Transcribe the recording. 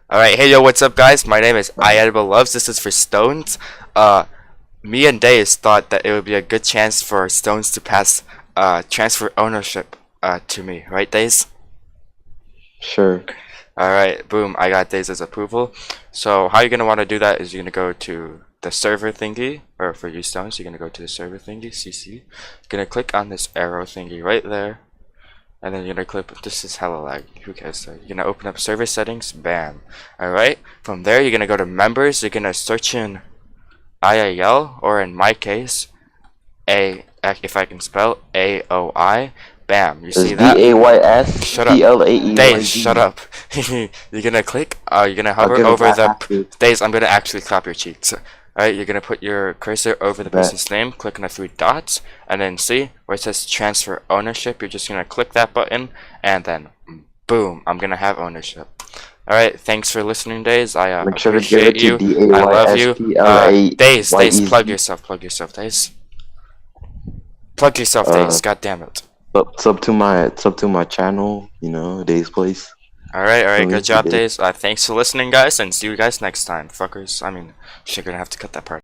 Alright, hey yo, what's up guys? My name is IAL Loves. This is for Stones. Me and Days thought that it would be a good chance for Stones to pass transfer ownership to me, right Days? Sure. Alright, boom, I got Days' approval. So how you're gonna want to do that is you're gonna go to the server thingy, or for you Stones, you're gonna go to the server thingy, CC. You're gonna click on this arrow thingy right there. And then you're gonna click, this is hella lag, who cares though. You're gonna open up server settings, bam. Alright, from there you're gonna go to members, you're gonna search in IAL, or in my case, if I can spell, AOI, bam, you see that? DAYS Shut up. Days, shut up. You're gonna click, you're gonna hover over the, Days, I'm gonna actually clap your cheeks. Alright, you're gonna put your cursor over the person's name, click on the three dots, and then see where it says transfer ownership. You're just gonna click that button, and then boom, I'm gonna have ownership. Alright, thanks for listening, Days. I appreciate you. I love you. Days, plug yourself, Days. Plug yourself, Days. God damn it. Sub to my channel, you know, Days Place. Alright, good job, Days. Thanks for listening, guys, and see you guys next time, fuckers. I mean, shit, gonna have to cut that part.